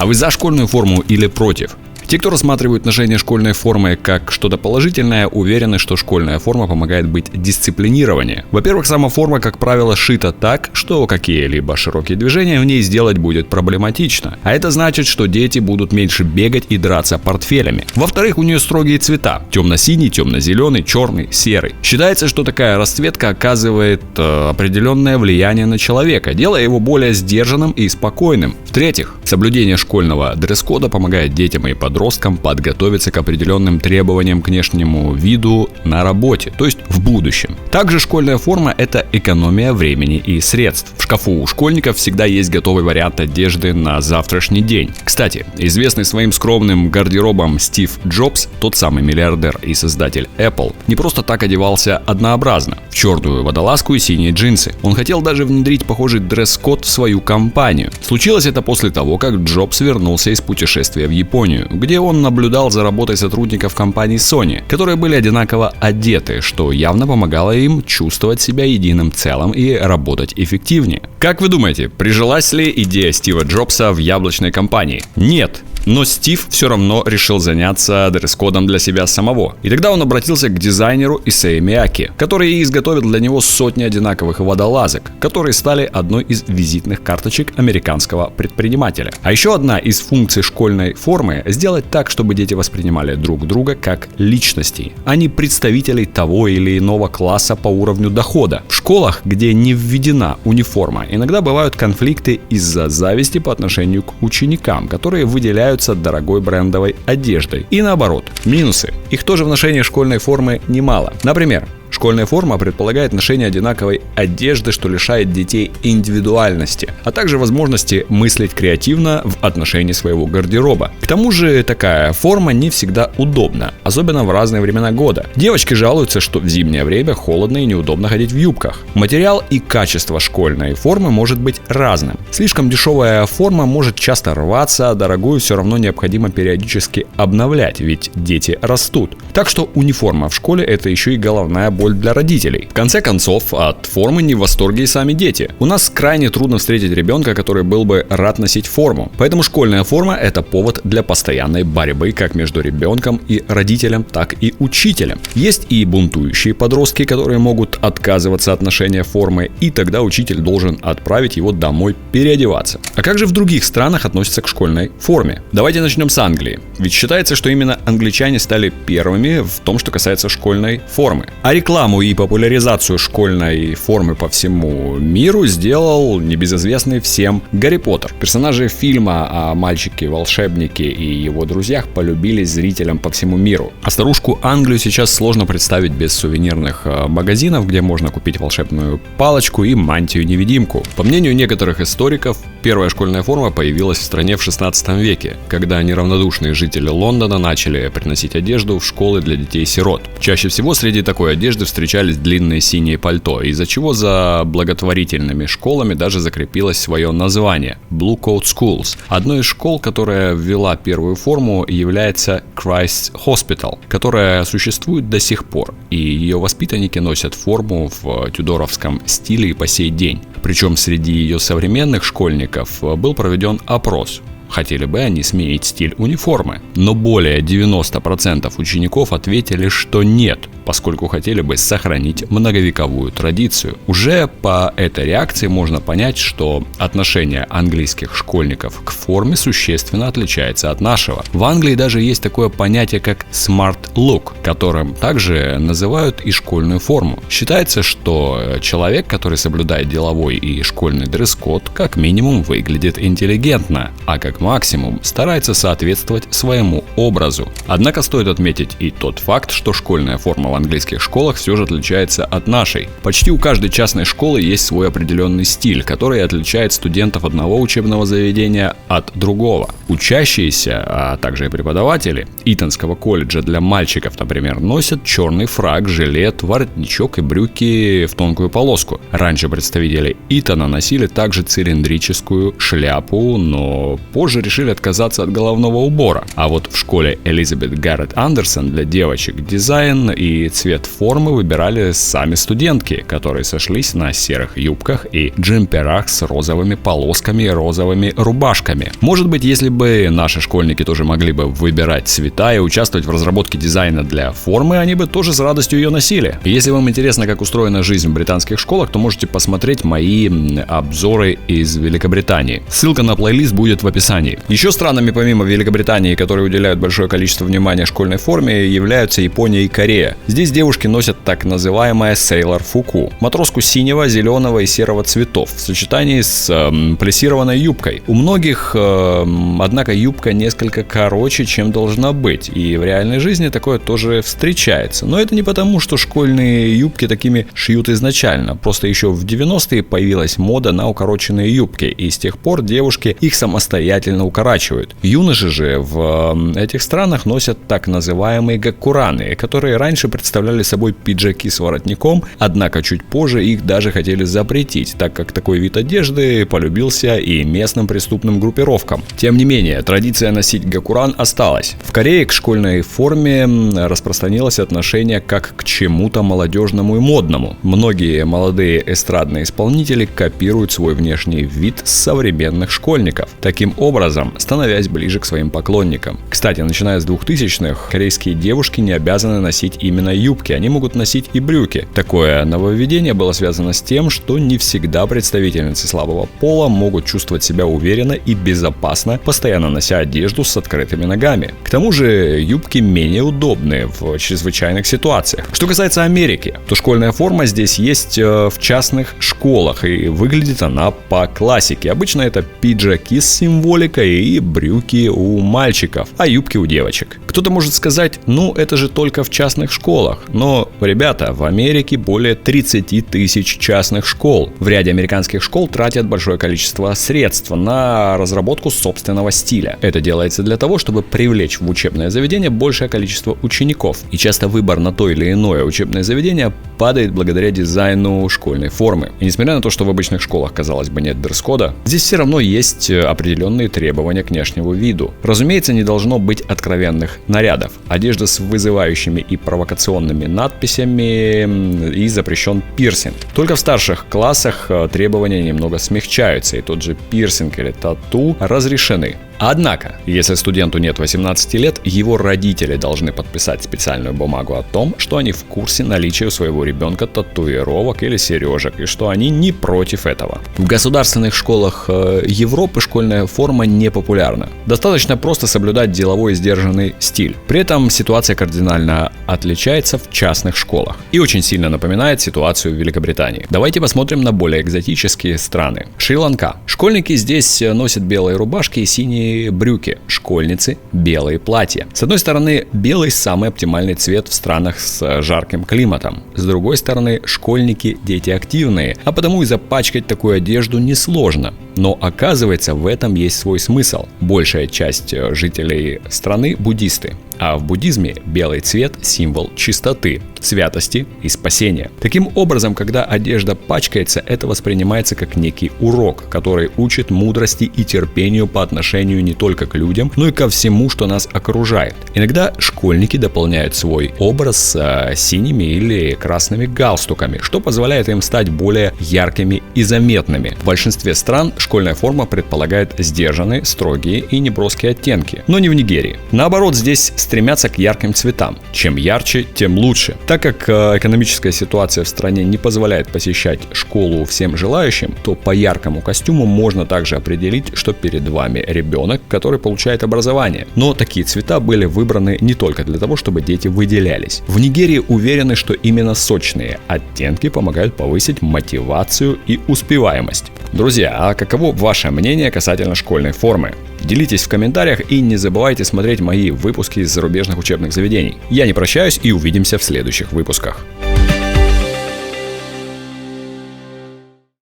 А вы за школьную форму или против? Те, кто рассматривают ношение школьной формы как что-то положительное, уверены, что школьная форма помогает быть дисциплинированнее. Во-первых, сама форма, как правило, шита так, что какие-либо широкие движения в ней сделать будет проблематично. А это значит, что дети будут меньше бегать и драться портфелями. Во-вторых, у нее строгие цвета: темно-синий, темно-зеленый, черный, серый. Считается, что такая расцветка оказывает определенное влияние на человека, делая его более сдержанным и спокойным. В-третьих, соблюдение школьного дресс-кода помогает детям и подросткам подготовиться к определенным требованиям к внешнему виду на работе, то есть в будущем. Также школьная форма – это экономия времени и средств. В шкафу у школьников всегда есть готовый вариант одежды на завтрашний день. Кстати, известный своим скромным гардеробом Стив Джобс, тот самый миллиардер и создатель Apple, не просто так одевался однообразно: в черную водолазку и синие джинсы. Он хотел даже внедрить похожий дресс-код в свою компанию. Случилось это после того, как Джобс вернулся из путешествия в Японию, где он наблюдал за работой сотрудников компании Sony, которые были одинаково одеты, что явно помогало им чувствовать себя единым целым и работать эффективнее. Как вы думаете, прижилась ли идея Стива Джобса в яблочной компании? Нет. Но Стив все равно решил заняться дресс-кодом для себя самого. И тогда он обратился к дизайнеру Issei Miyake, который изготовил для него сотни одинаковых водолазок, которые стали одной из визитных карточек американского предпринимателя. А еще одна из функций школьной формы – сделать так, чтобы дети воспринимали друг друга как личностей, а не представителей того или иного класса по уровню дохода. В школах, где не введена униформа, иногда бывают конфликты из-за зависти по отношению к ученикам, которые выделяют дорогой брендовой одеждой. И наоборот. Минусы. Их тоже в ношении школьной формы немало. Например, школьная форма предполагает ношение одинаковой одежды, что лишает детей индивидуальности, а также возможности мыслить креативно в отношении своего гардероба. К тому же такая форма не всегда удобна, особенно в разные времена года. Девочки жалуются, что в зимнее время холодно и неудобно ходить в юбках. Материал и качество школьной формы может быть разным. Слишком дешевая форма может часто рваться, а дорогую все равно необходимо периодически обновлять, ведь дети растут. Так что униформа в школе – это еще и головная боль для родителей. В конце концов, от формы не в восторге и сами дети. У нас крайне трудно встретить ребенка, который был бы рад носить форму. Поэтому школьная форма – это повод для постоянной борьбы как между ребенком и родителем, так и учителем. Есть и бунтующие подростки, которые могут отказываться от ношения формы, и тогда учитель должен отправить его домой переодеваться. А как же в других странах относятся к школьной форме? Давайте начнем с Англии. Ведь считается, что именно англичане стали первыми в том, что касается школьной формы. А рекламу и популяризацию школьной формы по всему миру сделал небезызвестный всем Гарри Поттер. Персонажи фильма о мальчике-волшебнике и его друзьях полюбились зрителям по всему миру. А старушку Англию сейчас сложно представить без сувенирных магазинов, где можно купить волшебную палочку и мантию-невидимку. По мнению некоторых историков, первая школьная форма появилась в стране в 16 веке, когда неравнодушные жители Лондона начали приносить одежду в школы для детей-сирот. Чаще всего среди такой одежды встречались длинные синие пальто, из-за чего за благотворительными школами даже закрепилось свое название – Blue Coat Schools. Одной из школ, которая ввела первую форму, является Christ's Hospital, которая существует до сих пор, и ее воспитанники носят форму в тюдоровском стиле и по сей день. Причем среди ее современных школьников был проведен опрос. Хотели бы они сменить стиль униформы, но более 90% учеников ответили, что нет, поскольку хотели бы сохранить многовековую традицию. Уже по этой реакции можно понять, что отношение английских школьников к форме существенно отличается от нашего. В Англии даже есть такое понятие, как smart look, которым также называют и школьную форму. Считается, что человек, который соблюдает деловой и школьный дресс-код, как минимум выглядит интеллигентно, а как максимум старается соответствовать своему образу. Однако стоит отметить и тот факт, что школьная форма в английских школах все же отличается от нашей. Почти у каждой частной школы есть свой определенный стиль, который отличает студентов одного учебного заведения от другого. Учащиеся, а также и преподаватели Итонского колледжа для мальчиков, например, носят черный фрак, жилет, воротничок и брюки в тонкую полоску. Раньше представители Итона носили также цилиндрическую шляпу, но позже позже решили отказаться от головного убора. А вот в школе Элизабет Гаррет Андерсон для девочек дизайн и цвет формы выбирали сами студентки, которые сошлись на серых юбках и джемперах с розовыми полосками и розовыми рубашками. Может быть, если бы наши школьники тоже могли бы выбирать цвета и участвовать в разработке дизайна для формы, они бы тоже с радостью ее носили. Если вам интересно, как устроена жизнь в британских школах, то можете посмотреть мои обзоры из Великобритании. Ссылка на плейлист будет в описании. Еще странами помимо Великобритании, которые уделяют большое количество внимания школьной форме, являются Япония и Корея. Здесь девушки носят так называемое Sailor Fuku, матроску синего, зеленого и серого цветов в сочетании с плессированной юбкой. У многих, однако, юбка несколько короче, чем должна быть, и в реальной жизни такое тоже встречается. Но это не потому, что школьные юбки такими шьют изначально, просто еще в 90-е появилась мода на укороченные юбки, и с тех пор девушки их самостоятельно укорачивают. Юноши же в этих странах носят так называемые гаккураны, которые раньше представляли собой пиджаки с воротником, однако чуть позже их даже хотели запретить, так как такой вид одежды полюбился и местным преступным группировкам. Тем не менее, традиция носить гаккуран осталась. В Корее к школьной форме распространилось отношение как к чему-то молодежному и модному. Многие молодые эстрадные исполнители копируют свой внешний вид с современных школьников, таким образом становясь ближе к своим поклонникам. Кстати, начиная с 2000-х, корейские девушки не обязаны носить именно юбки, они могут носить и брюки. Такое нововведение было связано с тем, что не всегда представительницы слабого пола могут чувствовать себя уверенно и безопасно, постоянно нося одежду с открытыми ногами. К тому же юбки менее удобны в чрезвычайных ситуациях. Что касается Америки, то школьная форма здесь есть в частных школах, и выглядит она по классике. Обычно это пиджаки с символикой и брюки у мальчиков, а юбки у девочек. Кто-то может сказать, ну это же только в частных школах. Но, ребята, в Америке более 30 тысяч частных школ. В ряде американских школ тратят большое количество средств на разработку собственного стиля. Это делается для того, чтобы привлечь в учебное заведение большее количество учеников. И часто выбор на то или иное учебное заведение падает благодаря дизайну школьной формы. И несмотря на то, что в обычных школах, казалось бы, нет дресс-кода, здесь все равно есть определенные требования к внешнему виду. Разумеется, не должно быть откровенных нарядов. Одежда с вызывающими и провокационными надписями и запрещен пирсинг. Только в старших классах требования немного смягчаются, и тот же пирсинг или тату разрешены. Однако, если студенту нет 18 лет, его родители должны подписать специальную бумагу о том, что они в курсе наличия у своего ребенка татуировок или сережек, и что они не против этого. В государственных школах Европы школьная форма не популярна. Достаточно просто соблюдать деловой и сдержанный стиль. При этом ситуация кардинально отличается в частных школах и очень сильно напоминает ситуацию в Великобритании. Давайте посмотрим на более экзотические страны. Шри-Ланка. Школьники здесь носят белые рубашки и синие брюки, школьницы – белые платья. С одной стороны, белый – самый оптимальный цвет в странах с жарким климатом. С другой стороны, школьники – дети активные, а потому и запачкать такую одежду несложно. Но оказывается, в этом есть свой смысл. Большая часть жителей страны – буддисты. А в буддизме белый цвет – символ чистоты, святости и спасения. Таким образом, когда одежда пачкается, это воспринимается как некий урок, который учит мудрости и терпению по отношению не только к людям, но и ко всему, что нас окружает. Иногда школьники дополняют свой образ синими или красными галстуками, что позволяет им стать более яркими и заметными. В большинстве стран школьная форма предполагает сдержанные, строгие и неброские оттенки, но не в Нигерии. Наоборот, здесь стремятся к ярким цветам. Чем ярче, тем лучше. Так как экономическая ситуация в стране не позволяет посещать школу всем желающим, то по яркому костюму можно также определить, что перед вами ребенок, который получает образование. Но такие цвета были выбраны не только для того, чтобы дети выделялись. В Нигерии уверены, что именно сочные оттенки помогают повысить мотивацию и успеваемость. Друзья, а каково ваше мнение касательно школьной формы? Делитесь в комментариях и не забывайте смотреть мои выпуски из зарубежных учебных заведений. Я не прощаюсь и увидимся в следующих выпусках.